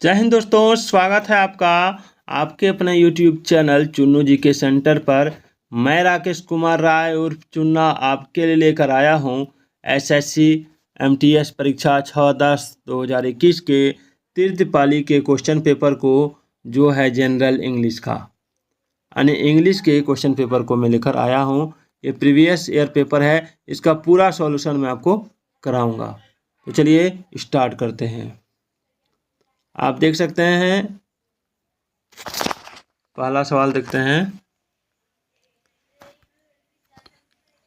जय हिंद दोस्तों, स्वागत है आपका आपके अपने YouTube चैनल चुन्नू जी के सेंटर पर। मैं राकेश कुमार राय उर्फ चुन्ना आपके लिए लेकर आया हूं SSC MTS परीक्षा 6/10/2021 के तृतीय पाली के क्वेश्चन पेपर को, जो है जनरल इंग्लिश का, यानी इंग्लिश के क्वेश्चन पेपर को मैं लेकर आया हूं। ये प्रीवियस ईयर पेपर है, इसका पूरा सॉल्यूशन मैं आपको कराऊंगा। तो चलिए स्टार्ट करते हैं। आप देख सकते हैं, पहला सवाल देखते हैं।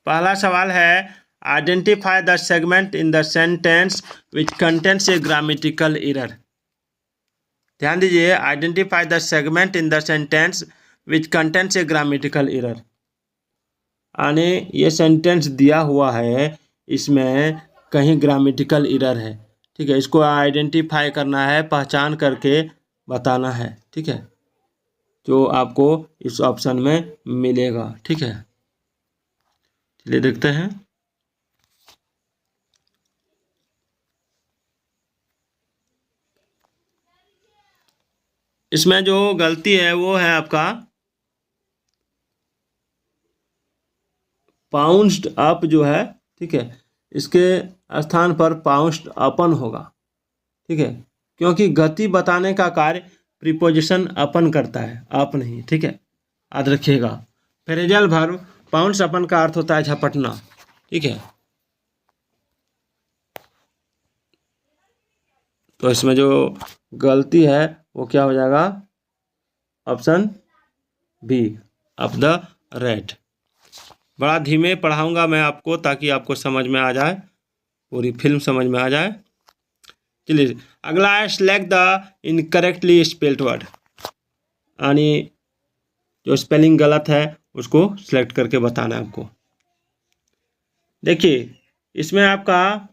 पहला सवाल है, identify the segment in the sentence which contains A grammatical error. ध्यान दीजिए, identify the segment in the sentence which contains A grammatical error, यानी ये सेंटेंस दिया हुआ है, इसमें कहीं ग्रामेटिकल एरर है। ठीक है, इसको आइडेंटिफाई करना है, पहचान करके बताना है। ठीक है, जो आपको इस ऑप्शन में मिलेगा। ठीक है, चलिए देखते हैं। इसमें जो गलती है वो है आपका पाउंस्ड अप जो है। ठीक है, इसके स्थान पर पाउंस्ड अपन होगा। ठीक है, क्योंकि गति बताने का कार्य प्रीपोजिशन अपन करता है, अप नहीं। ठीक है, याद रखिएगा। फ्रेजल वर्ब पाउंड्स अपन का अर्थ होता है झपटना। ठीक है, तो इसमें जो गलती है वो क्या हो जाएगा? Option B, up the rate. बड़ा धीमे पढ़ाऊंगा मैं आपको, ताकि आपको समझ में आ जाए, पूरी फिल्म समझ में आ जाए। चलिए अगला है, select the incorrectly spelled word, यानी जो स्पेलिंग गलत है उसको सिलेक्ट करके बताना है आपको। देखिए, इसमें आपका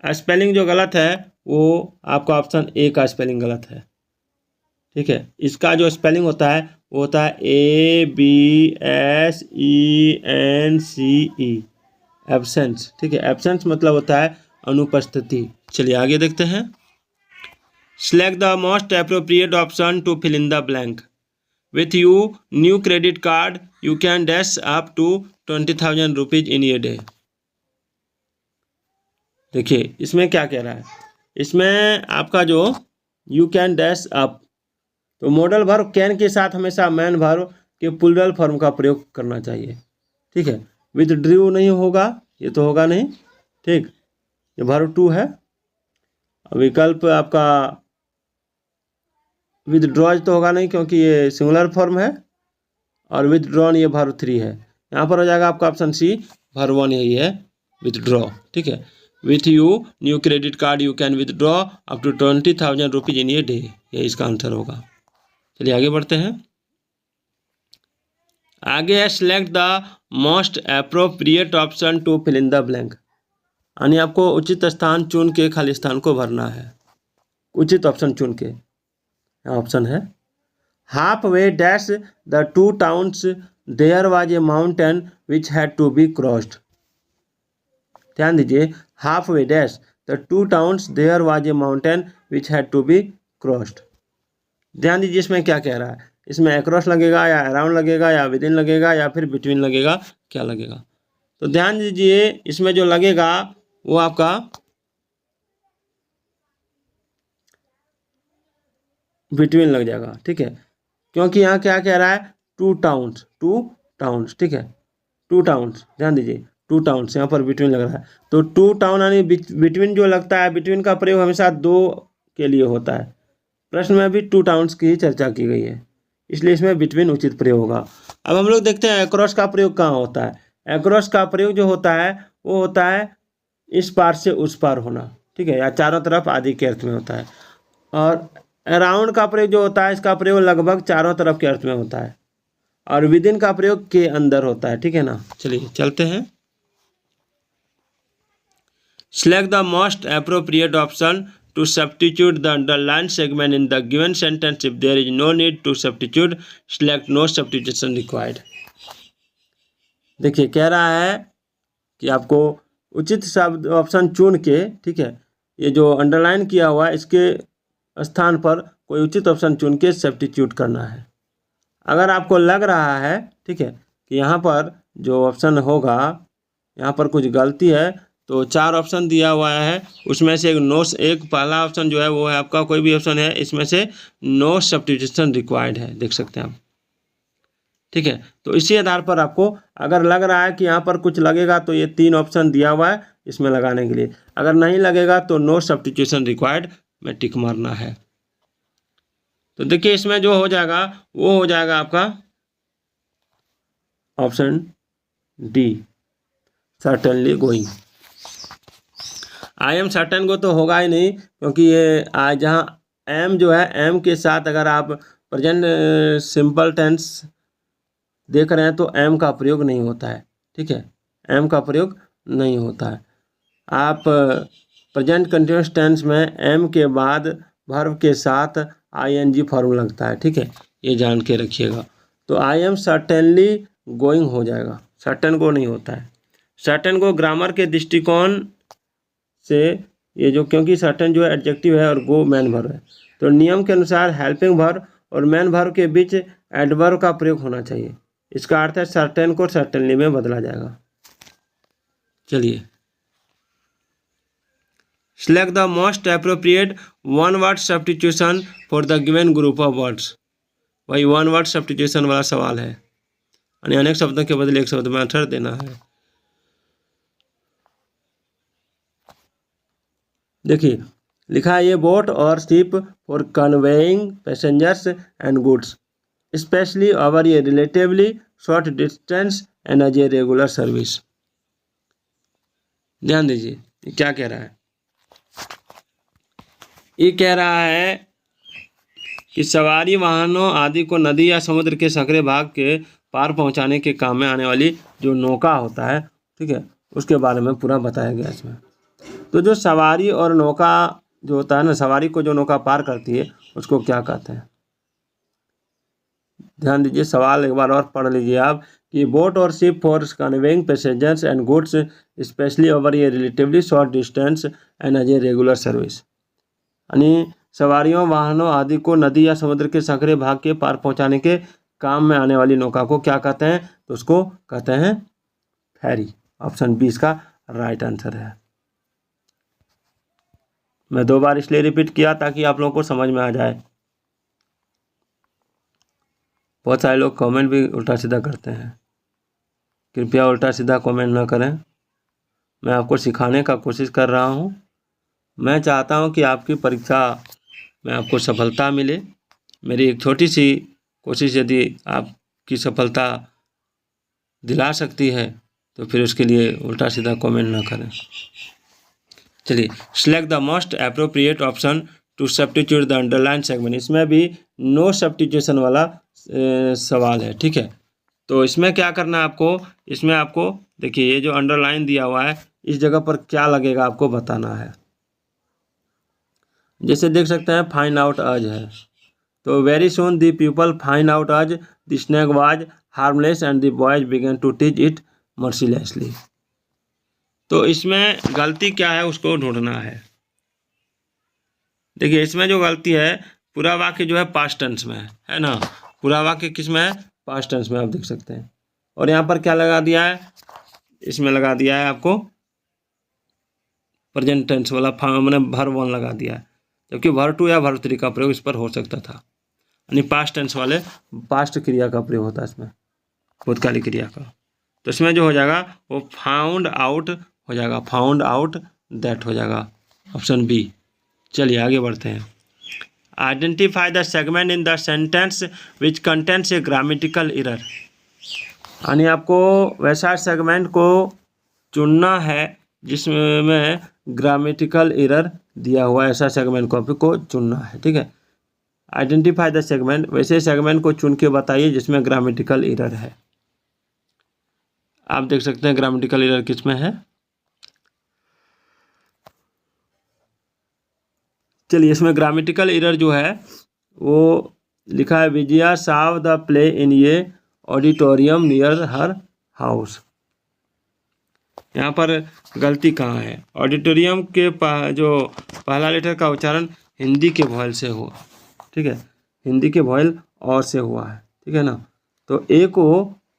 स्पेलिंग जो गलत है वो आपका ऑप्शन ए का स्पेलिंग गलत है। ठीक है, इसका जो स्पेलिंग होता है वो होता है ABSENCE, एब्सेंस। ठीक है, एब्सेंस मतलब होता है अनुपस्थिति। चलिए आगे देखते हैं। Select the most appropriate option to fill in the blank. With you new credit card you can dash up to 20,000 rupees in a day. देखिए इसमें क्या कह रहा है, इसमें आपका जो यू कैन डैश अप, तो मॉडल वर्ब कैन के साथ हमेशा मैन वर्ब के प्लूरल फॉर्म का प्रयोग करना चाहिए। ठीक है, विद ड्रू नहीं होगा, ये तो होगा नहीं। ठीक, ये वर्ब 2 है। विकल्प आपका विद ड्रॉज तो होगा नहीं, क्योंकि ये सिंगुलर फॉर्म है। और विद ड्रॉन ये वर्ब 3 है। यहाँ पर हो जाएगा आपका ऑप्शन सी, वर्ब 1 यही है, विद ड्रॉ। ठीक है, with you new credit card you can withdraw up to 20,000 rupees in a day, ये इसका आंसर होगा। चलिए आगे बढ़ते हैं। आगे है, select the most appropriate option to fill in the blank, यानी आपको उचित स्थान चुन के खाली स्थान को भरना है। उचित ऑप्शन चुन के, यहाँ ऑप्शन है, half way dash the 2 towns there was a mountain which had to be crossed. ध्यान दीजिए, half way dash the 2 towns there was a mountain which had to be crossed. ध्यान दीजिए, इसमें क्या कह रहा है, इसमें अक्रॉस लगेगा या अराउंड लगेगा या विद इन लगेगा या फिर बिटवीन लगेगा, क्या लगेगा? तो ध्यान दीजिए, इसमें जो लगेगा वो आपका बिटवीन लग जाएगा। ठीक है, क्योंकि यहाँ क्या कह रहा है, 2 टाउन्स, 2 टाउन्स। ठीक है, 2 टाउन्स, ध्यान दीजिए 2 टाउन्स, यहाँ पर बिटवीन लग रहा है। तो 2 टाउन यानी बिटवीन जो लगता है, बिटवीन का प्रयोग हमेशा 2 के लिए होता है। प्रश्न में भी 2 टाउन्स की चर्चा की गई है, इसलिए इसमें बिटवीन उचित प्रयोग होगा। अब हम लोग देखते हैं अक्रॉस का प्रयोग कहाँ होता है। अक्रॉस का प्रयोग जो होता है वो होता है इस पार से उस पार होना। ठीक है, या चारों तरफ आदि के अर्थ में होता है। और अराउंड का प्रयोग जो होता है, इसका प्रयोग लगभग चारों तरफ के अर्थ में होता है। और विद इन का प्रयोग के अंदर होता है। ठीक है ना, चलिए चलते हैं। Select the most appropriate option to substitute the underlined segment in the given sentence. If there is no need to substitute, select no substitution required. देखिए कह रहा है कि आपको उचित शब्द ऑप्शन चुन के, ठीक है, ये जो अंडरलाइन किया हुआ है इसके स्थान पर कोई उचित ऑप्शन चुन के सब्स्टिट्यूट करना है। अगर आपको लग रहा है, ठीक है, कि यहाँ पर जो ऑप्शन होगा यहाँ पर कुछ गलती है, तो 4 ऑप्शन दिया हुआ है, उसमें से एक पहला ऑप्शन जो है वो है आपका, कोई भी ऑप्शन है इसमें से नो सब्स्टिट्यूशन रिक्वायर्ड है, देख सकते हैं आप, ठीक है। तो इसी आधार पर आपको अगर लग रहा है कि यहाँ पर कुछ लगेगा तो ये 3 ऑप्शन दिया हुआ है इसमें लगाने के लिए, अगर नहीं लगेगा तो नो सब्स्टिट्यूशन रिक्वायर्ड में टिक मारना है। तो देखिए इसमें जो हो जाएगा वो हो जाएगा आपका option D, certainly going. I am certain को तो होगा ही नहीं, क्योंकि ये जहाँ एम जो है, एम के साथ अगर आप प्रेजेंट सिंपल टेंस देख रहे हैं तो एम का प्रयोग नहीं होता है, ठीक है, एम का प्रयोग नहीं होता है। आप प्रेजेंट कंटिन्यूअस टेंस में एम के बाद वर्ब के साथ आईएनजी फॉर्म लगता है, ठीक है, ये जान के रखिएगा। तो आई एम सर्टेनली गोइंग हो जाएगा, सर्टेन को नहीं होता है। सर्टेन को ग्रामर के दृष्टिकोण से ये जो, क्योंकि सर्टेन जो है एडजेक्टिव है और गो मैन वर्ब है, तो नियम के अनुसार हेल्पिंग वर्ब और मैन वर्ब के बीच एडवर्ब का प्रयोग होना चाहिए। इसका अर्थ है सर्टेन को सर्टेनली में बदला जाएगा। चलिए, select the most appropriate one word substitution for the given group of words. वही वन वर्ड सब्स्टिट्यूशन वाला सवाल है, यानी अनेक शब्दों के बदले एक शब्द में आंसर देना है। देखिए लिखा है ये बोट और ship for conveying passengers and goods specially over a relatively short distance and as a regular service. ध्यान दीजिए ये क्या कह रहा है, ये कह रहा है कि सवारी वाहनों आदि को नदी या समुद्र के संकरे भाग के पार पहुंचाने के काम में आने वाली जो नौका होता है, ठीक है, उसके बारे में पूरा बताया गया इसमें। तो जो सवारी और नौका जो होता है ना, सवारी को जो नौका पार करती है उसको क्या कहते हैं। ध्यान दीजिए, सवाल एक बार और पढ़ लीजिए आप कि बोट और ship for conveying passengers and goods specially over a relatively short distance and as a regular service. यानी सवारियों वाहनों आदि को नदी या समुद्र के संकरे भाग के पार पहुंचाने के काम में आने वाली नौका को क्या कहते हैं, तो उसको कहते हैं फेरी। ऑप्शन बी इसका राइट आंसर है। मैं 2 बार इसलिए रिपीट किया ताकि आप लोगों को समझ में आ जाए। बहुत सारे लोग कमेंट भी उल्टा सीधा करते हैं, कृपया उल्टा सीधा कमेंट ना करें। मैं आपको सिखाने का कोशिश कर रहा हूँ। मैं चाहता हूँ कि आपकी परीक्षा में आपको सफलता मिले। मेरी एक छोटी सी कोशिश यदि आपकी सफलता दिला सकती है तो फिर उसके लिए उल्टा सीधा कमेंट ना करें। चलिए, select the most appropriate option to substitute the underline segment. इसमें भी नो सब्स्टिट्यूशन वाला सवाल है, ठीक है। तो इसमें क्या करना है आपको, इसमें आपको देखिए ये जो अंडरलाइन दिया हुआ है इस जगह पर क्या लगेगा आपको बताना है। जैसे देख सकते हैं फाइंड आउट अज है, तो very soon the people find out as the snake was harmless and the boys began to teach it mercilessly. तो इसमें गलती क्या है उसको ढूंढना है। देखिए इसमें जो गलती है, पूरा वाक्य जो है पास्ट टेंस में है ना, पूरा वाक्य किस में है, पास्ट टेंस में, आप देख सकते हैं। और यहाँ पर क्या लगा दिया है, इसमें लगा दिया है आपको प्रेजेंट टेंस वाला मैंने वर्ब 1 लगा दिया है, जबकि वर्ब 2 या वर्ब 3 का प्रयोग इस पर हो सकता था। यानी पास्ट टेंस वाले पास्ट क्रिया का प्रयोग होता है इसमें, भूतकालिक क्रिया का। तो इसमें जो हो जाएगा वो फाउंड आउट हो जाएगा, फाउंड आउट दैट हो जाएगा, ऑप्शन बी। चलिए आगे बढ़ते हैं। Identify the segment in the sentence which contents A grammatical error. यानी आपको वैसा सेगमेंट को चुनना है जिसमें ग्रामेटिकल एरर दिया हुआ है, ऐसा सेगमेंट को चुनना है, ठीक है। आइडेंटिफाई द सेगमेंट, वैसे सेगमेंट को चुन के बताइए जिसमें ग्रामेटिकल एरर है। आप देख सकते हैं ग्रामेटिकल एरर किस में है। चलिए, इसमें ग्रामेटिकल एरर जो है वो लिखा है Vijaya Sao the play in ये ऑडिटोरियम नियर हर हाउस। यहाँ पर गलती कहाँ है, ऑडिटोरियम के जो पहला लेटर का उच्चारण हिंदी के वॉयल से हुआ, ठीक है, हिंदी के वॉयल और से हुआ है, ठीक है ना। तो ए को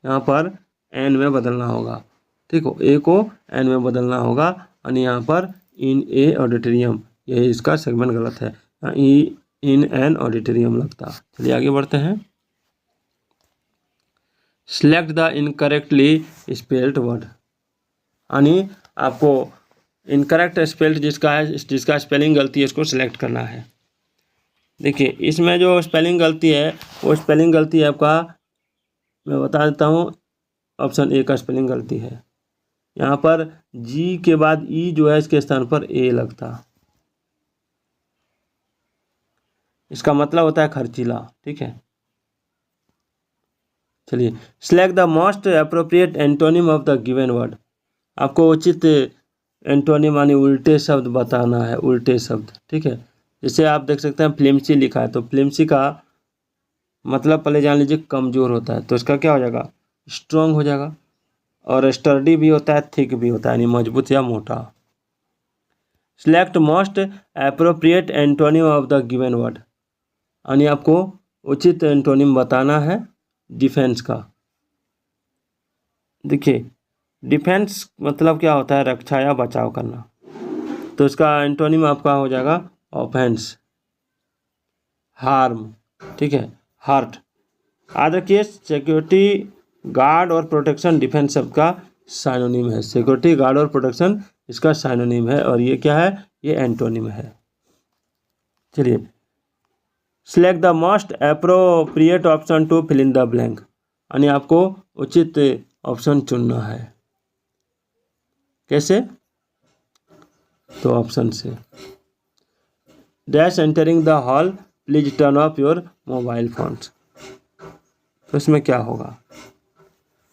यहाँ पर एन में बदलना होगा, ठीक हो, ए को एन में बदलना होगा, और यहाँ पर इन ए ऑडिटोरियम, यही इसका सेगमेंट गलत है, इन एन ऑडिटोरियम लगता। चलिए आगे बढ़ते हैं। Select the incorrectly spelled word, यानी आपको इनकरेक्ट स्पेल्ड जिसका स्पेलिंग गलती है उसको सिलेक्ट करना है। देखिए इसमें जो स्पेलिंग गलती है वो स्पेलिंग गलती है आपका, मैं बता देता हूँ, ऑप्शन ए का स्पेलिंग गलती है। यहाँ पर जी के बाद ई जो है इसके स्थान पर ए लगता, इसका मतलब होता है खर्चीला, ठीक है। चलिए, select the most appropriate antonym of the given word, आपको उचित एंटोनिम यानी उल्टे शब्द बताना है, उल्टे शब्द, ठीक है। जैसे आप देख सकते हैं फ्लिमसी लिखा है, तो फ्लिमसी का मतलब पहले जान लीजिए कमज़ोर होता है, तो इसका क्या हो जाएगा, स्ट्रॉन्ग हो जाएगा। और स्टर्डी भी होता है, थिक भी होता है, यानी मजबूत या मोटा। Select most appropriate antonym of the given word, यानी आपको उचित एंटोनिम बताना है डिफेंस का। देखिए डिफेंस मतलब क्या होता है, रक्षा या बचाव करना, तो इसका एंटोनिम आपका हो जाएगा ऑफेंस, हार्म, ठीक है, हर्ट। याद रखिए सिक्योरिटी गार्ड और प्रोटेक्शन डिफेंस शब्द का साइनोनिम है, सिक्योरिटी गार्ड और प्रोटेक्शन इसका साइनोनिम है, और ये क्या है, ये एंटोनिम है। चलिए, select the most appropriate option to fill in the blank, यानी आपको उचित ऑप्शन चुनना है। कैसे, तो ऑप्शन से, dash entering the hall please turn off your mobile phones, तो इसमें क्या होगा।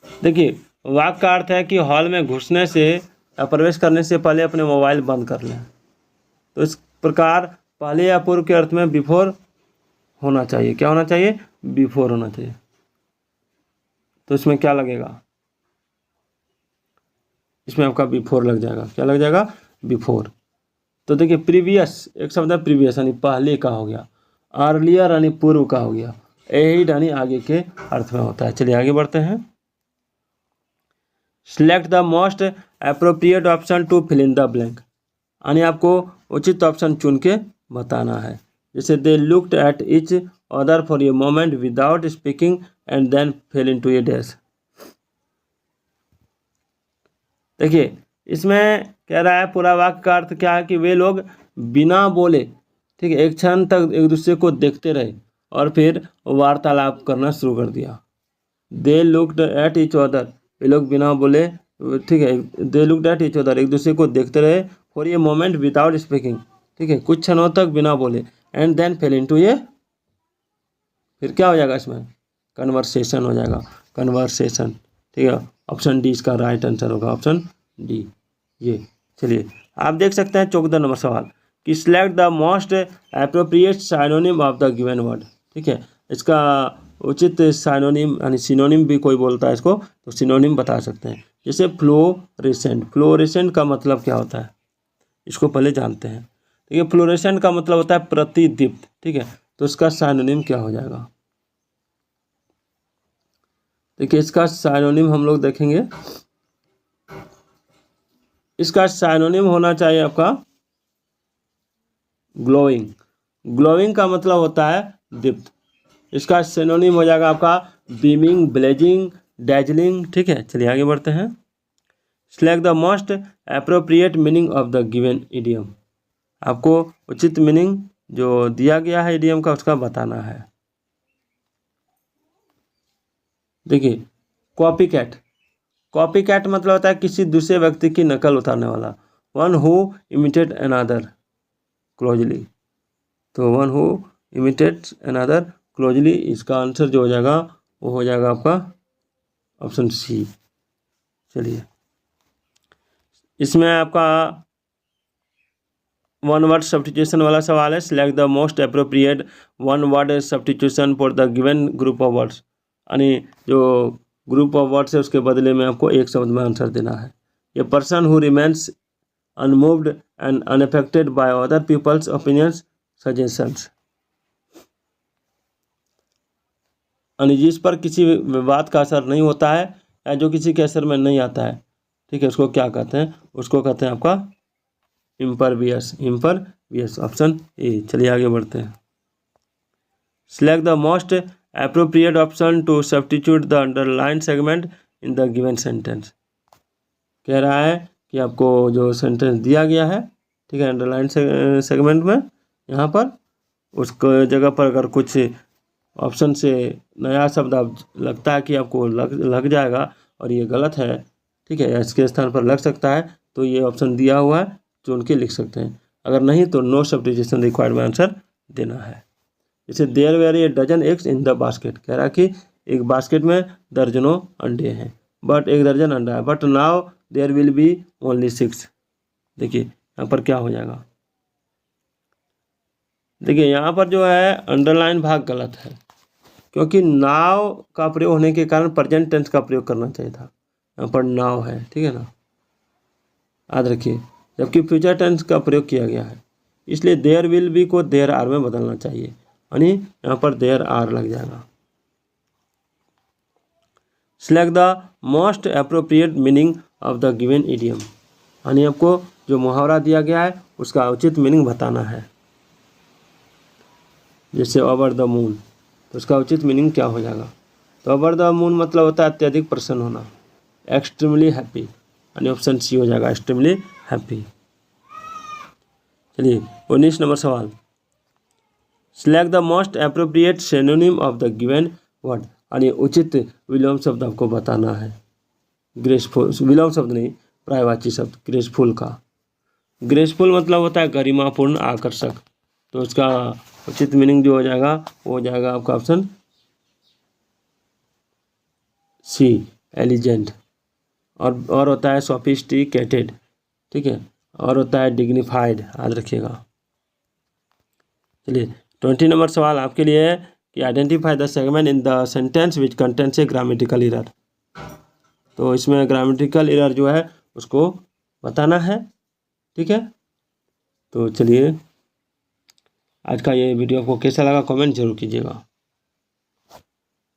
देखिए वाक्य का अर्थ है कि हॉल में घुसने से या प्रवेश करने से पहले अपने मोबाइल बंद कर लें, तो इस प्रकार पहले या पूर्व के अर्थ में बिफोर होना चाहिए, क्या होना चाहिए, बिफोर होना चाहिए। तो इसमें क्या लगेगा, इसमें आपका बिफोर लग जाएगा, क्या लग जाएगा, बिफोर। तो देखिए प्रीवियस एक शब्द है, प्रीवियस यानी पहले का हो गया, अर्लियर यानी पूर्व का हो गया, एहिड यानी आगे के अर्थ में होता है। चलिए आगे बढ़ते हैं। Select the most appropriate option to fill in the blank, यानी आपको उचित ऑप्शन चुन के बताना है। जैसे they looked at each other for a moment without speaking and then fell into a dash. देखिए इसमें कह रहा है पूरा वाक्य का अर्थ क्या है कि वे लोग बिना बोले, ठीक है, एक क्षण तक एक दूसरे को देखते रहे और फिर वार्तालाप करना शुरू कर दिया। They looked at each other, वे लोग बिना बोले, ठीक है, they looked at each other, एक दूसरे को देखते रहे, for a moment without speaking, ठीक है, कुछ क्षणों तक बिना बोले, and then fell into a, फिर क्या हो जाएगा इसमें, कन्वर्सेशन हो जाएगा, कन्वर्सेशन, ठीक है। ऑप्शन डी इसका राइट आंसर होगा, ऑप्शन डी ये। चलिए आप देख सकते हैं 14 नंबर सवाल कि select the most appropriate synonym of the given word, ठीक है, इसका उचित साइनोनिम यानी सिनोनिम भी कोई बोलता है इसको, तो सिनोनिम बता सकते हैं। जैसे फ्लोरेसेंट, फ्लोरेसेंट का मतलब क्या होता है, इसको पहले जानते हैं। देखिए फ्लोरेसेंट का मतलब होता है प्रतिदीप्त, ठीक है, तो इसका साइनोनिम क्या हो जाएगा। देखिए इसका साइनोनिम हम लोग देखेंगे, इसका साइनोनिम होना चाहिए आपका ग्लोइंग, ग्लोइंग का मतलब होता है दीप्त, इसका सिनोनिम हो जाएगा आपका बीमिंग, ब्लेजिंग, डैजलिंग, ठीक है। चलिए आगे बढ़ते हैं। Select the most appropriate meaning of the given idiom, आपको उचित मीनिंग जो दिया गया है इडियम का उसका बताना है। देखिए कॉपी कैट, कॉपी कैट मतलब होता है किसी दूसरे व्यक्ति की नकल उतारने वाला, one who imitate another closely, तो one who imitates another closely, इसका आंसर जो हो जाएगा वो हो जाएगा आपका ऑप्शन सी। चलिए इसमें आपका वन वर्ड सब्स्टिट्यूशन वाला सवाल है। Select the most appropriate one word substitution for the given group of words, यानी जो ग्रुप ऑफ वर्ड्स है उसके बदले में आपको एक शब्द में आंसर देना है। A person who remains unmoved and unaffected by other people's opinions suggestions, यानी जिस पर किसी बात का असर नहीं होता है या जो किसी के असर में नहीं आता है, ठीक है, उसको क्या कहते हैं? उसको कहते हैं आपका इम्परवियस। Option A. चलिए आगे बढ़ते हैं। Select the most appropriate option to substitute the underline segment in the given sentence. कह रहा है कि आपको जो सेंटेंस दिया गया है, ठीक है, अंडरलाइन सेगमेंट में, यहाँ पर उसको जगह पर अगर कुछ ऑप्शन से नया शब्द आप लगता है कि आपको लग जाएगा और ये गलत है, ठीक है, या इसके स्थान पर लग सकता है, तो ये ऑप्शन दिया हुआ है, चुन के लिख सकते हैं। अगर नहीं तो नो सब्स्टिट्यूशन रिक्वायर्ड में आंसर देना है। जैसे there were a dozen eggs in the basket, कह रहा है कि एक बास्केट में दर्जनों अंडे हैं, बट एक दर्जन अंडा है, but now there will be only 6। देखिए यहाँ पर क्या हो जाएगा, देखिए यहाँ पर जो है अंडरलाइन भाग गलत है, क्योंकि नाव का प्रयोग होने के कारण प्रेजेंट टेंस का प्रयोग करना चाहिए था। यहाँ पर नाव है, ठीक है ना, याद रखिए, जबकि फ्यूचर टेंस का प्रयोग किया गया है, इसलिए देयर विल बी को देयर आर में बदलना चाहिए, यानी यहाँ पर देयर आर लग जाएगा। Select the most appropriate meaning of the given idiom, यानी आपको जो मुहावरा दिया गया है उसका उचित मीनिंग बताना है। जैसे ओवर द मून, तो उसका उचित मीनिंग क्या हो जाएगा? तो ओवर द मून मतलब होता है अत्यधिक प्रसन्न होना, एक्सट्रीमली हैप्पी, यानी ऑप्शन सी हो जाएगा, एक्सट्रीमली हैप्पी। चलिए 19 नंबर सवाल। Select the most appropriate synonym of the given word, यानी उचित विलोम शब्द आपको बताना है। ग्रेसफुल, विलोम शब्द नहीं, पर्यायवाची शब्द ग्रेसफुल का। ग्रेसफुल मतलब होता है गरिमापूर्ण, आकर्षक, तो उसका उचित मीनिंग जो हो जाएगा वो हो जाएगा आपका ऑप्शन सी, एलिजेंट। और होता है सोफिस्टिकेटेड, ठीक है, और होता है डिग्निफाइड, याद रखिएगा। चलिए 20 नंबर सवाल आपके लिए है कि identify the segment in the sentence which contents A grammatical error. तो इसमें ग्रामेटिकल एरर जो है उसको बताना है, ठीक है। तो चलिए आज का ये वीडियो आपको कैसा लगा कमेंट जरूर कीजिएगा।